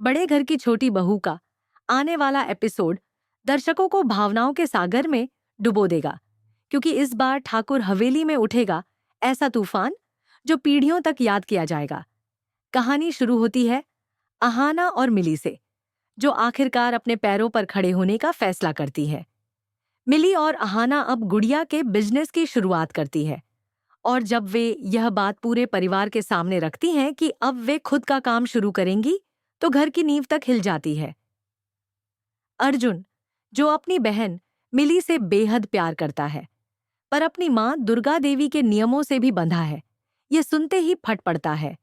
बड़े घर की छोटी बहू का आने वाला एपिसोड दर्शकों को भावनाओं के सागर में डुबो देगा, क्योंकि इस बार ठाकुर हवेली में उठेगा ऐसा तूफान जो पीढ़ियों तक याद किया जाएगा। कहानी शुरू होती है अहाना और मिली से, जो आखिरकार अपने पैरों पर खड़े होने का फैसला करती है। मिली और अहाना अब गुड़िया के बिजनेस की शुरुआत करती है, और जब वे यह बात पूरे परिवार के सामने रखती हैं कि अब वे खुद का काम शुरू करेंगी, तो घर की नींव तक हिल जाती है। अर्जुन, जो अपनी बहन मिली से बेहद प्यार करता है, पर अपनी मां दुर्गा देवी के नियमों से भी बंधा है, ये सुनते ही फट पड़ता है।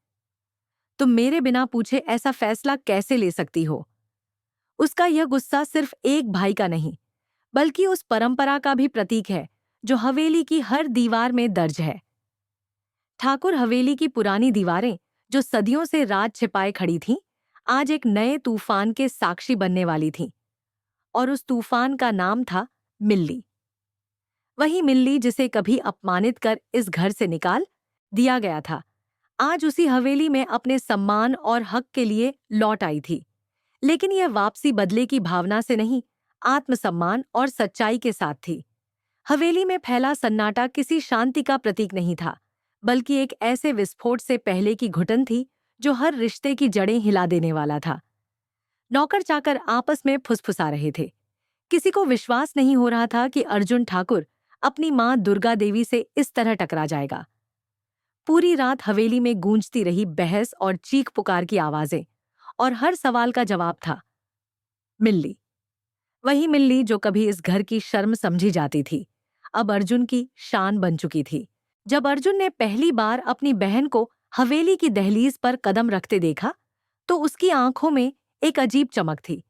तुम मेरे बिना पूछे ऐसा फैसला कैसे ले सकती हो? उसका यह गुस्सा सिर्फ एक भाई का नहीं, बल्कि उस परंपरा का भी प्रतीक है जो हवेली की हर दीवार में दर्ज है। ठाकुर हवेली की पुरानी दीवारें, जो सदियों से राज छिपाए खड़ी थीं, आज एक नए तूफान के साक्षी बनने वाली थीं। और उस तूफान का नाम था मिल्ली। वही मिल्ली जिसे कभी अपमानित कर इस घर से निकाल दिया गया था, आज उसी हवेली में अपने सम्मान और हक के लिए लौट आई थी। लेकिन यह वापसी बदले की भावना से नहीं, आत्मसम्मान और सच्चाई के साथ थी। हवेली में फैला सन्नाटा किसी शांति का प्रतीक नहीं था, बल्कि एक ऐसे विस्फोट से पहले की घुटन थी जो हर रिश्ते की जड़ें हिला देने वाला था। नौकर चाकर आपस में फुसफुसा रहे थे। किसी को विश्वास नहीं हो रहा था कि अर्जुन ठाकुर अपनी मां दुर्गा देवी से इस तरह टकरा जाएगा। पूरी रात हवेली में गूंजती रही बहस और चीख पुकार की आवाजें, और हर सवाल का जवाब था मिल्ली। वही मिल्ली जो कभी इस घर की शर्म समझी जाती थी, अब अर्जुन की शान बन चुकी थी। जब अर्जुन ने पहली बार अपनी बहन को हवेली की दहलीज पर कदम रखते देखा, तो उसकी आंखों में एक अजीब चमक थी।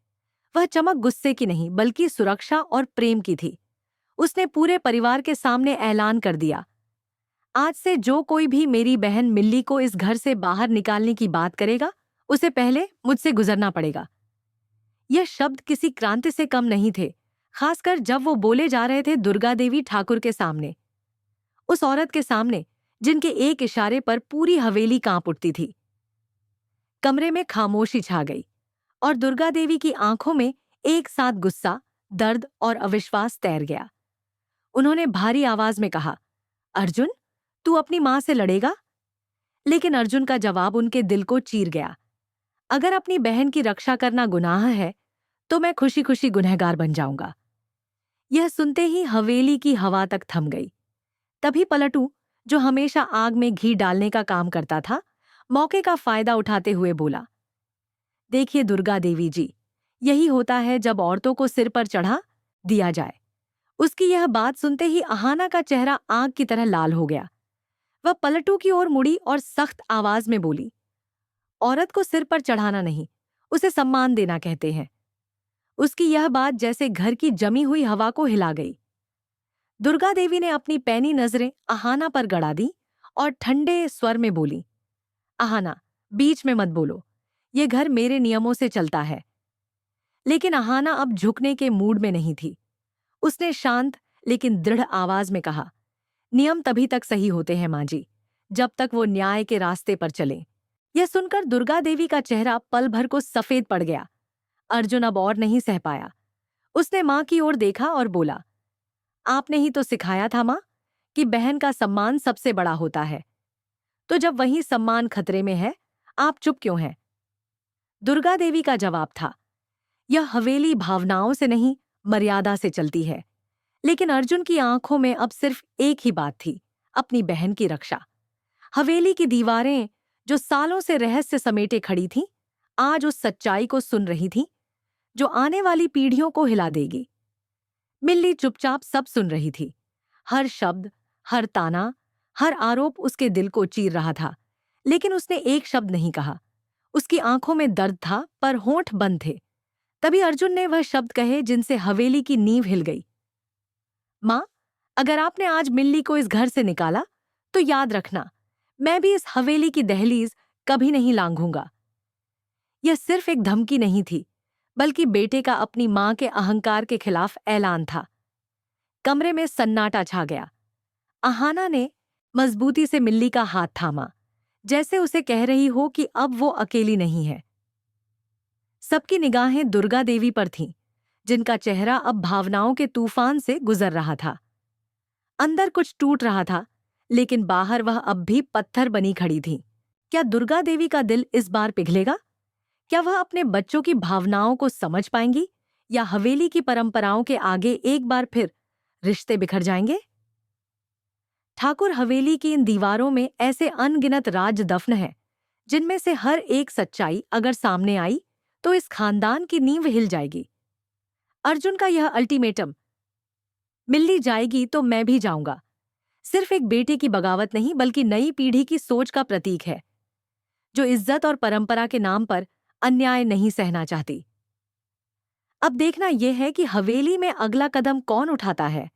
वह चमक गुस्से की नहीं, बल्कि सुरक्षा और प्रेम की थी। उसने पूरे परिवार के सामने ऐलान कर दिया, आज से जो कोई भी मेरी बहन मिल्ली को इस घर से बाहर निकालने की बात करेगा, उसे पहले मुझसे गुजरना पड़ेगा। यह शब्द किसी क्रांति से कम नहीं थे, खासकर जब वो बोले जा रहे थे दुर्गा देवी ठाकुर के सामने। उस औरत के सामने जिनके एक इशारे पर पूरी हवेली कांप उठती थी। कमरे में खामोशी छा गई, और दुर्गा देवी की आंखों में एक साथ गुस्सा, दर्द और अविश्वास तैर गया। उन्होंने भारी आवाज में कहा, अर्जुन, तू अपनी मां से लड़ेगा? लेकिन अर्जुन का जवाब उनके दिल को चीर गया। अगर अपनी बहन की रक्षा करना गुनाह है, तो मैं खुशी खुशी गुनहगार बन जाऊंगा। यह सुनते ही हवेली की हवा तक थम गई। तभी पलटू, जो हमेशा आग में घी डालने का काम करता था, मौके का फायदा उठाते हुए बोला, देखिए दुर्गा देवी जी, यही होता है जब औरतों को सिर पर चढ़ा दिया जाए। उसकी यह बात सुनते ही अहाना का चेहरा आग की तरह लाल हो गया। वह पलटू की ओर मुड़ी और सख्त आवाज में बोली, औरत को सिर पर चढ़ाना नहीं, उसे सम्मान देना कहते हैं। उसकी यह बात जैसे घर की जमी हुई हवा को हिला गई। दुर्गा देवी ने अपनी पैनी नजरें अहाना पर गड़ा दी और ठंडे स्वर में बोली, अहाना, बीच में मत बोलो, ये घर मेरे नियमों से चलता है। लेकिन अहाना अब झुकने के मूड में नहीं थी। उसने शांत लेकिन दृढ़ आवाज में कहा, नियम तभी तक सही होते हैं मां जी, जब तक वो न्याय के रास्ते पर चलें। यह सुनकर दुर्गा देवी का चेहरा पल भर को सफेद पड़ गया। अर्जुन अब और नहीं सह पाया। उसने मां की ओर देखा और बोला, आपने ही तो सिखाया था मां, कि बहन का सम्मान सबसे बड़ा होता है। तो जब वही सम्मान खतरे में है, आप चुप क्यों हैं? दुर्गा देवी का जवाब था, यह हवेली भावनाओं से नहीं, मर्यादा से चलती है। लेकिन अर्जुन की आंखों में अब सिर्फ एक ही बात थी, अपनी बहन की रक्षा। हवेली की दीवारें, जो सालों से रहस्य समेटे खड़ी थीं, आज उस सच्चाई को सुन रही थीं जो आने वाली पीढ़ियों को हिला देगी। मिल्ली चुपचाप सब सुन रही थी। हर शब्द, हर ताना, हर आरोप उसके दिल को चीर रहा था, लेकिन उसने एक शब्द नहीं कहा। उसकी आंखों में दर्द था, पर होंठ बंद थे। तभी अर्जुन ने वह शब्द कहे जिनसे हवेली की नींव हिल गई, मां, अगर आपने आज मिल्ली को इस घर से निकाला, तो याद रखना, मैं भी इस हवेली की दहलीज कभी नहीं लांघूंगा। यह सिर्फ एक धमकी नहीं थी, बल्कि बेटे का अपनी मां के अहंकार के खिलाफ ऐलान था। कमरे में सन्नाटा छा गया। अहाना ने मजबूती से मिल्ली का हाथ थामा, जैसे उसे कह रही हो कि अब वो अकेली नहीं है। सबकी निगाहें दुर्गा देवी पर थीं, जिनका चेहरा अब भावनाओं के तूफान से गुजर रहा था। अंदर कुछ टूट रहा था, लेकिन बाहर वह अब भी पत्थर बनी खड़ी थी। क्या दुर्गा देवी का दिल इस बार पिघलेगा? क्या वह अपने बच्चों की भावनाओं को समझ पाएंगी, या हवेली की परंपराओं के आगे एक बार फिर रिश्ते बिखर जाएंगे? ठाकुर हवेली की इन दीवारों में ऐसे अनगिनत राज दफन हैं, जिनमें से हर एक सच्चाई अगर सामने आई तो इस खानदान की नींव हिल जाएगी। अर्जुन का यह अल्टीमेटम, मिल्ली जाएगी तो मैं भी जाऊंगा, सिर्फ एक बेटे की बगावत नहीं बल्कि नई पीढ़ी की सोच का प्रतीक है, जो इज्जत और परंपरा के नाम पर अन्याय नहीं सहना चाहती। अब देखना यह है कि हवेली में अगला कदम कौन उठाता है।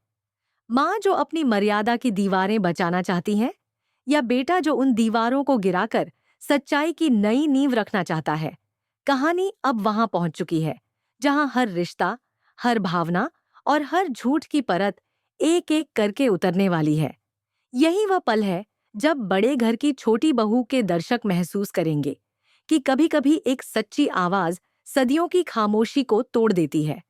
माँ जो अपनी मर्यादा की दीवारें बचाना चाहती हैं, या बेटा जो उन दीवारों को गिराकर सच्चाई की नई नींव रखना चाहता है। कहानी अब वहां पहुंच चुकी है, जहां हर रिश्ता, हर भावना और हर झूठ की परत एक एक करके उतरने वाली है। यही वह पल है जब बड़े घर की छोटी बहू के दर्शक महसूस करेंगे कि कभी-कभी एक सच्ची आवाज सदियों की खामोशी को तोड़ देती है।